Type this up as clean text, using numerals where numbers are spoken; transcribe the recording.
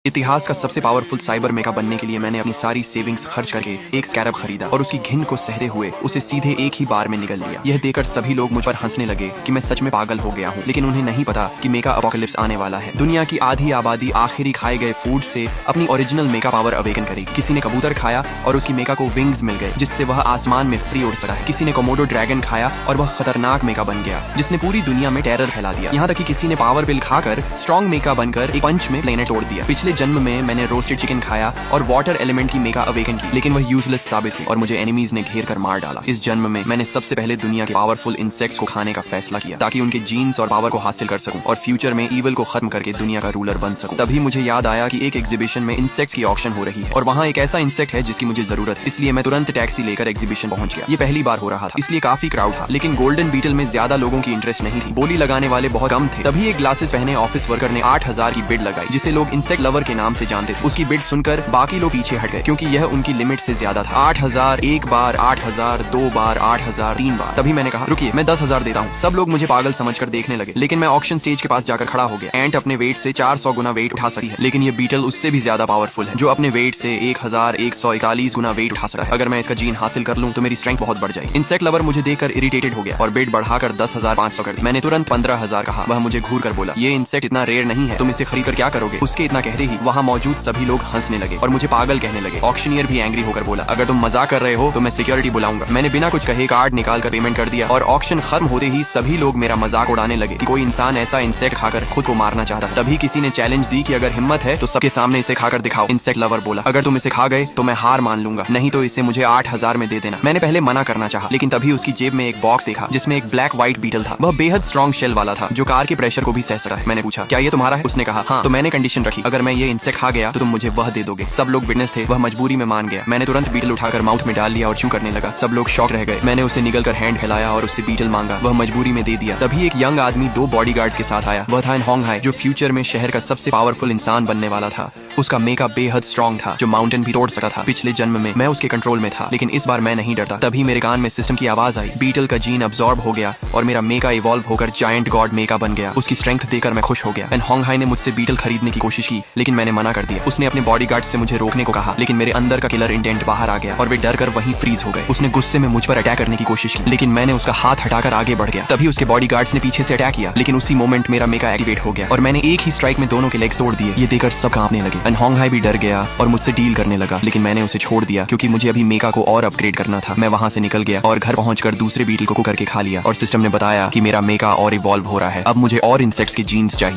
इतिहास का सबसे पावरफुल साइबर मेका बनने के लिए मैंने अपनी सारी सेविंग्स खर्च करके एक स्कैरब खरीदा और उसकी घिन को सहते हुए उसे सीधे एक ही बार में निगल लिया। यह देखकर सभी लोग मुझ पर हंसने लगे कि मैं सच में पागल हो गया हूँ, लेकिन उन्हें नहीं पता कि मेका अपोकलिप्स आने वाला है। दुनिया की आधी आबादी आखिरी खाए गए फूड से अपनी ओरिजिनल मेका पावर अवेकन करेगी। किसी ने कबूतर खाया और उसकी मेका को विंग्स मिल गए जिससे वह आसमान में फ्री उड़ सका है। किसी ने कोमोडो ड्रैगन खाया और वह खतरनाक मेका बन गया जिसने पूरी दुनिया में टेरर फैला दिया। यहाँ तक कि किसी ने पावर पिल खाकर स्ट्रॉन्ग मेका बनकर एक पंच में प्लेनेट तोड़ दिया। पिछले जन्म में मैंने रोस्टेड चिकन खाया और वाटर एलिमेंट की मेका अवेकन की, लेकिन वह यूजलेस साबित हुई और मुझे एनिमीज ने घेर कर मार डाला। इस जन्म में मैंने सबसे पहले दुनिया के पावरफुल इंसेक्ट्स को खाने का फैसला किया ताकि उनके जीन्स और पावर को हासिल कर सकूं और फ्यूचर में ईवल को खत्म करके दुनिया का रूलर बन सकूं। तभी मुझे याद आया कि एक एग्जीबिशन में इंसेक्ट्स की ऑक्शन हो रही है और वहाँ एक ऐसा इंसेक्ट है जिसकी मुझे जरूरत है। इसलिए मैं तुरंत टैक्सी लेकर एग्जीबिशन पहुंच गया। ये पहली बार हो रहा था, इसलिए काफी क्राउड था, लेकिन गोल्डन बीटल में ज्यादा लोगों की इंटरेस्ट नहीं थी। बोली लगाने वाले बहुत कम थे। तभी एक ग्लासेस पहने ऑफिस वर्कर ने 8000 की बिड लगाई, जिसे लोग इंसेक्ट लवर के नाम से जानते थे। उसकी बिड सुनकर बाकी लोग पीछे हट गए क्योंकि यह उनकी लिमिट से ज्यादा था। 8000 एक बार, 8000 दो बार, 8000 तीन बार। तभी मैंने कहा रुकिए, मैं 10,000 देता हूँ। सब लोग मुझे पागल समझकर देखने लगे, लेकिन मैं ऑक्शन स्टेज के पास जाकर खड़ा हो गया। एंट अपने वेट से 400 गुना वेट उठा सकती है, लेकिन ये बीटल उससे भी ज्यादा पावरफुल है, जो अपने वेट से 1141 गुना वेट उठा सकता है। अगर मैं इसका जीन हासिल कर लूँ तो मेरी स्ट्रेंथ बहुत बढ़ जाएगी। इंसेक्ट लवर मुझे देखकर इरिटेटेड हो गया और बिड बढ़ाकर 10,500 कर दी। मैंने तुरंत 15,000 कहा। वह मुझे घूर कर बोला, ये इंसेक्ट इतना रेयर नहीं है, तुम इसे खरीद कर क्या करोगे? उसके इतना कहते ही वहाँ मौजूद सभी लोग हंसने लगे और मुझे पागल कहने लगे। ऑक्शनियर भी एंग्री होकर बोला, अगर तुम मजाक कर रहे हो तो मैं सिक्योरिटी बुलाऊंगा। मैंने बिना कुछ कहे कार्ड निकाल कर पेमेंट कर दिया और ऑक्शन खत्म होते ही सभी लोग मेरा मजाक उड़ाने लगे कि कोई इंसान ऐसा इंसेक्ट खाकर खुद को मारना चाहता है। तभी किसी ने चैलेंज दी कि अगर हिम्मत है तो सबके सामने इसे खाकर दिखाओ। इंसेक्ट लवर बोला, अगर तुम इसे खा गए तो मैं हार मान लूंगा, नहीं तो इसे मुझे 8,000 में दे देना। मैंने पहले मना करना चाहा, लेकिन तभी उसकी जेब में एक बॉक्स देखा जिसमें एक ब्लैक व्हाइट बीटल था। वह बेहद स्ट्रॉन्ग शेल वाला था जो कार के प्रेशर को भी सह सकता है। मैंने पूछा, क्या ये तुम्हारा है? उसने कहा हाँ। तो मैंने कंडीशन रखी, अगर मैं ये इंसेक्ट खा गया तो तुम मुझे वह दे दोगे। सब लोग विटनेस थे, वह मजबूरी में मान गया। मैंने तुरंत बीटल उठाकर माउथ में डाल लिया और च्यू करने लगा। सब लोग शॉक रह गए। मैंने उसे निगल कर हैंड फैलाया और उससे बीटल मांगा। वह मजबूरी में दे दिया। तभी एक यंग आदमी 2 बॉडीगार्ड्स के साथ आया। वह था होंग हाई, जो फ्यूचर में शहर का सबसे पावरफुल इंसान बनने वाला था। उसका मेका बेहद स्ट्रॉन्ग था जो माउंटेन भी तोड़ सकता था। पिछले जन्म में मैं उसके कंट्रोल में था, लेकिन इस बार मैं नहीं डरता। तभी मेरे कान में सिस्टम की आवाज आई। बीटल का जीन अब्सॉर्ब हो गया और मेरा मेका इवॉल्व होकर जायंट गॉड मेका बन गया। उसकी स्ट्रेंथ देखकर मैं खुश हो गया। एंड होंग हाई ने मुझसे बीटल खरीदने की कोशिश की, लेकिन मैंने मना कर दिया। उसने अपने बॉडीगार्ड से मुझे रोकने को कहा, लेकिन मेरे अंदर का किलर इंटेंट बाहर आ गया और वे डर कर वहीं फ्रीज हो गए। उसने गुस्से में मुझ पर अटैक करने की कोशिश की, लेकिन मैंने उसका हाथ हटाकर आगे बढ़ गया। तभी उसके बॉडीगार्ड्स ने पीछे से अटैक किया, लेकिन उसी मोमेंट मेरा मेका एक्टिवेट हो गया और मैंने एक ही स्ट्राइक में दोनों के लेग्स तोड़ दिए। ये देखकर सब कांपने लगे। एंड होंग हाई भी डर गया और मुझसे डील करने लगा, लेकिन मैंने उसे छोड़ दिया क्योंकि मुझे अभी मेका को और अपग्रेड करना था। मैं वहां से निकल गया और घर पहुंचकर दूसरे बीटल को कुक करके खा लिया और सिस्टम ने बताया कि मेरा मेका और इवॉल्व हो रहा है। अब मुझे और इंसेक्ट्स के जीन्स चाहिए।